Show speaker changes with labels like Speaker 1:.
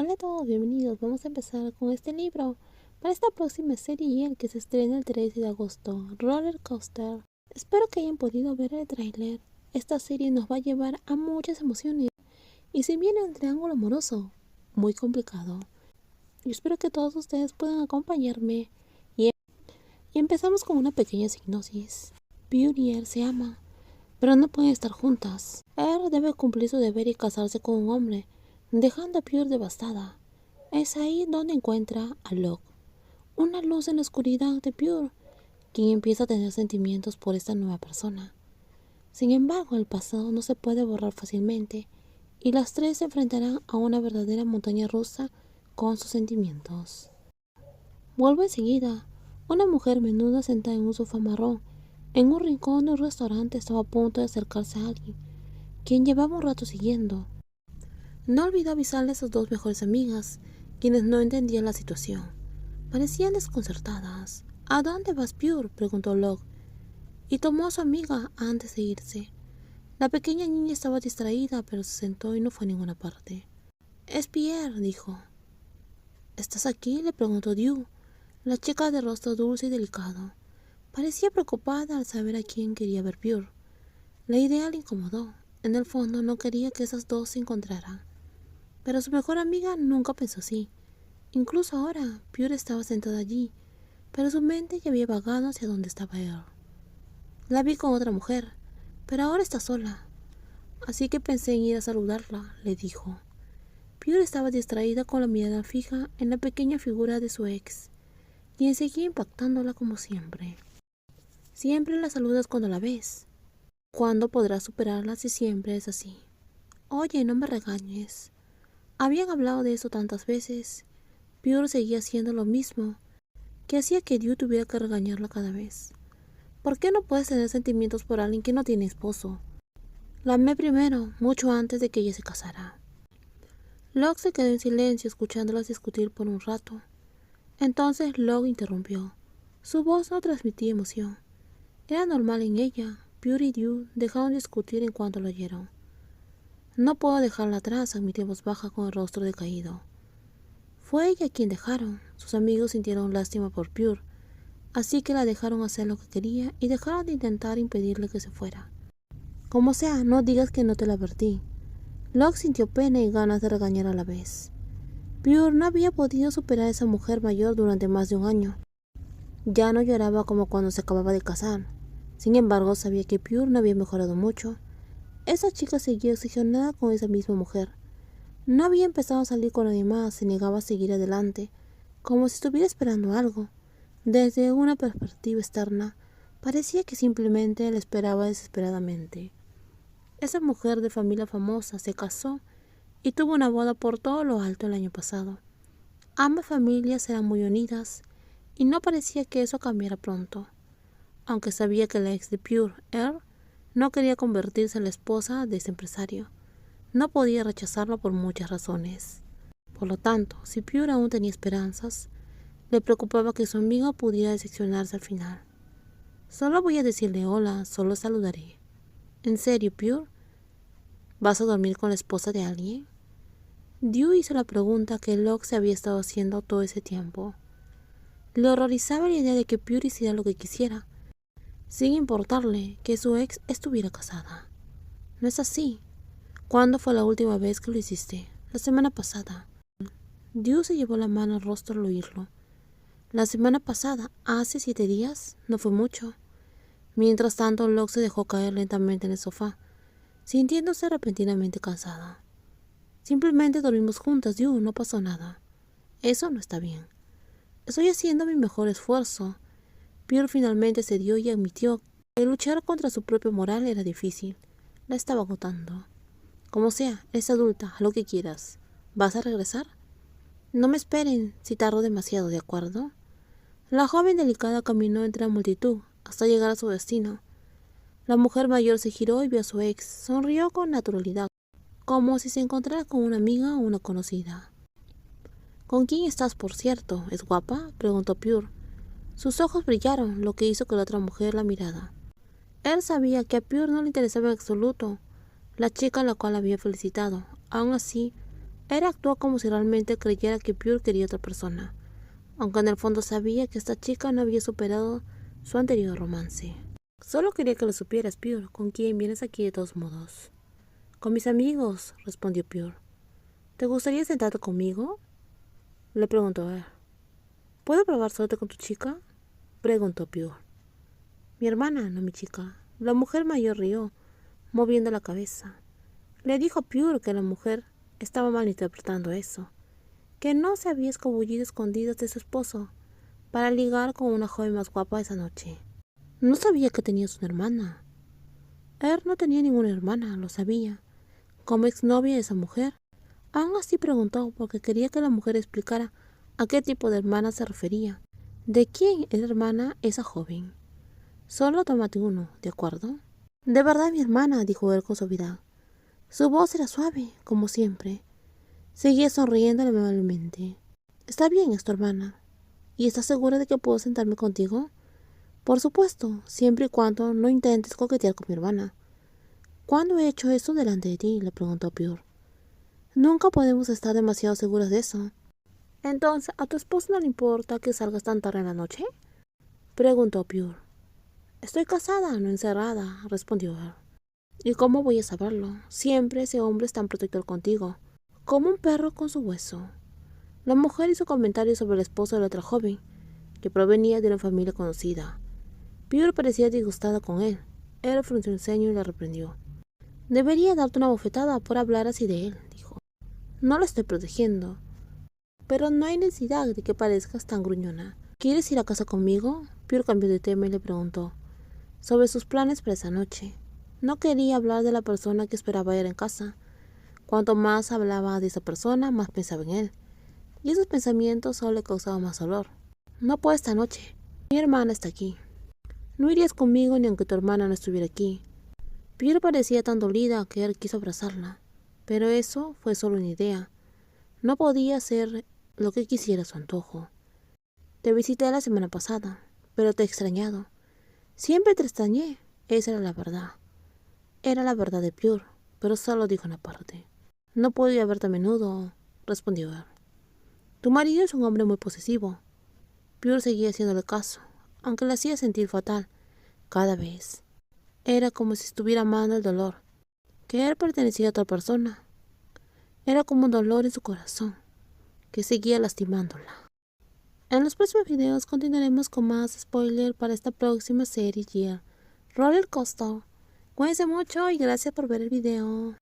Speaker 1: Hola a todos, bienvenidos. Vamos a empezar con este libro para esta próxima serie el que se estrena el 13 de agosto, Roller Coaster. Espero que hayan podido ver el tráiler. Esta serie nos va a llevar a muchas emociones y se viene un triángulo amoroso muy complicado. Y espero que todos ustedes puedan acompañarme. Y empezamos con una pequeña hipnosis. Pure y Air se aman, pero no pueden estar juntas. Air debe cumplir su deber y casarse con un hombre, dejando a Pure devastada. Es ahí donde encuentra a Locke, una luz en la oscuridad de Pure, quien empieza a tener sentimientos por esta nueva persona. Sin embargo, el pasado no se puede borrar fácilmente, y las tres se enfrentarán a una verdadera montaña rusa con sus sentimientos. Vuelve enseguida. Una mujer menuda sentada en un sofá marrón, en un rincón de un restaurante, estaba a punto de acercarse a alguien, quien llevaba un rato siguiendo. No olvidó avisarle a sus dos mejores amigas, quienes no entendían la situación. Parecían desconcertadas. ¿A dónde vas, Pure?, preguntó Locke, y tomó a su amiga antes de irse. La pequeña niña estaba distraída, pero se sentó y no fue a ninguna parte. «Es Pierre», dijo. «¿Estás aquí?», le preguntó Dew, la chica de rostro dulce y delicado. Parecía preocupada al saber a quién quería ver Pure. La idea le incomodó. En el fondo no quería que esas dos se encontraran. Pero su mejor amiga nunca pensó así. Incluso ahora, Pure estaba sentada allí, pero su mente ya había vagado hacia donde estaba él. La vi con otra mujer, pero ahora está sola. Así que pensé en ir a saludarla, le dijo. Pure estaba distraída con la mirada fija en la pequeña figura de su ex, quien seguía impactándola como siempre. Siempre la saludas cuando la ves. ¿Cuándo podrás superarla si siempre es así? Oye, no me regañes. Habían hablado de eso tantas veces. Pure seguía haciendo lo mismo, que hacía que Dew tuviera que regañarla cada vez. ¿Por qué no puedes tener sentimientos por alguien que no tiene esposo? La amé primero, mucho antes de que ella se casara. Locke se quedó en silencio escuchándolas discutir por un rato. Entonces Locke interrumpió. Su voz no transmitía emoción. Era normal en ella. Pure y Dew dejaron de discutir en cuanto lo oyeron. No puedo dejarla atrás, admitió en voz baja con el rostro decaído. Fue ella quien dejaron. Sus amigos sintieron lástima por Pure, así que la dejaron hacer lo que quería y dejaron de intentar impedirle que se fuera. Como sea, no digas que no te la advertí. Locke sintió pena y ganas de regañar a la vez. Pure no había podido superar a esa mujer mayor durante más de un año. Ya no lloraba como cuando se acababa de casar. Sin embargo, sabía que Pure no había mejorado mucho. Esa chica seguía obsesionada con esa misma mujer. No había empezado a salir con nadie más, se negaba a seguir adelante, como si estuviera esperando algo. Desde una perspectiva externa, parecía que simplemente la esperaba desesperadamente. Esa mujer de familia famosa se casó y tuvo una boda por todo lo alto el año pasado. Ambas familias eran muy unidas y no parecía que eso cambiara pronto. Aunque sabía que la ex de Pure, Earl, no quería convertirse en la esposa de ese empresario. No podía rechazarlo por muchas razones. Por lo tanto, si Pure aún tenía esperanzas, le preocupaba que su amigo pudiera decepcionarse al final. Solo voy a decirle hola, solo saludaré. ¿En serio, Pure? ¿Vas a dormir con la esposa de alguien? Dew hizo la pregunta que Locke se había estado haciendo todo ese tiempo. Le horrorizaba la idea de que Pure hiciera lo que quisiera, sin importarle que su ex estuviera casada. No es así. ¿Cuándo fue la última vez que lo hiciste? La semana pasada. Dew se llevó la mano al rostro al oírlo. La semana pasada, hace 7 días, no fue mucho. Mientras tanto, Locke se dejó caer lentamente en el sofá, sintiéndose repentinamente cansada. Simplemente dormimos juntas, Dew, no pasó nada. Eso no está bien. Estoy haciendo mi mejor esfuerzo. Pure finalmente cedió y admitió que luchar contra su propia moral era difícil. La estaba agotando. Como sea, es adulta, haz lo que quieras. ¿Vas a regresar? No me esperen si tardo demasiado, ¿de acuerdo? La joven delicada caminó entre la multitud hasta llegar a su destino. La mujer mayor se giró y vio a su ex. Sonrió con naturalidad, como si se encontrara con una amiga o una conocida. ¿Con quién estás, por cierto? ¿Es guapa?, preguntó Pure. Sus ojos brillaron, lo que hizo que la otra mujer la mirara. Él sabía que a Pure no le interesaba en absoluto la chica a la cual había felicitado. Aún así, Él actuó como si realmente creyera que Pure quería otra persona, aunque en el fondo sabía que esta chica no había superado su anterior romance. Solo quería que lo supieras, Pure, ¿con quién vienes aquí de todos modos? Con mis amigos, respondió Pure. ¿Te gustaría sentarte conmigo? Le preguntó él. ¿Puedo probar suerte con tu chica? Preguntó Pure. Mi hermana, no mi chica. La mujer mayor rió, moviendo la cabeza. Le dijo a Pure que la mujer estaba malinterpretando eso, que no se había escabullido escondidas de su esposo para ligar con una joven más guapa esa noche. No sabía que tenía una hermana. Él no tenía ninguna hermana, lo sabía. Como exnovia de esa mujer. Aún así preguntó porque quería que la mujer explicara a qué tipo de hermana se refería. ¿De quién era hermana esa joven? Solo tómate uno, ¿de acuerdo? De verdad, mi hermana, dijo él con suavidad. Su voz era suave, como siempre. Seguía sonriendo amablemente. Está bien, es tu hermana. ¿Y estás segura de que puedo sentarme contigo? Por supuesto, siempre y cuando no intentes coquetear con mi hermana. ¿Cuándo he hecho eso delante de ti? Le preguntó Pure. Nunca podemos estar demasiado seguras de eso. Entonces, ¿a tu esposo no le importa que salgas tan tarde en la noche? Preguntó Pure. Estoy casada, no encerrada, respondió él. ¿Y cómo voy a saberlo? Siempre ese hombre es tan protector contigo, como un perro con su hueso. La mujer hizo comentarios sobre el esposo de la otra joven, que provenía de una familia conocida. Pure parecía disgustada con él. Él frunció el ceño y la reprendió. Debería darte una bofetada por hablar así de él, dijo. No lo estoy protegiendo, pero no hay necesidad de que parezcas tan gruñona. ¿Quieres ir a casa conmigo? Pure cambió de tema y le preguntó sobre sus planes para esa noche. No quería hablar de la persona que esperaba ir en casa. Cuanto más hablaba de esa persona, más pensaba en él. Y esos pensamientos solo le causaban más dolor. No puedo esta noche. Mi hermana está aquí. No irías conmigo ni aunque tu hermana no estuviera aquí. Pierre parecía tan dolida que él quiso abrazarla. Pero eso fue solo una idea. No podía hacer lo que quisiera a su antojo. Te visité la semana pasada, pero te he extrañado. Siempre te extrañé. Esa era la verdad. Era la verdad de Pure, pero solo dijo una parte. No podía verte a menudo, respondió él. Tu marido es un hombre muy posesivo. Pure seguía haciéndole caso, aunque le hacía sentir fatal cada vez. Era como si estuviera amando el dolor, que él pertenecía a otra persona. Era como un dolor en su corazón, que seguía lastimándola. En los próximos videos continuaremos con más spoiler para esta próxima serie, Roller Coaster. Cuídense mucho y gracias por ver el video.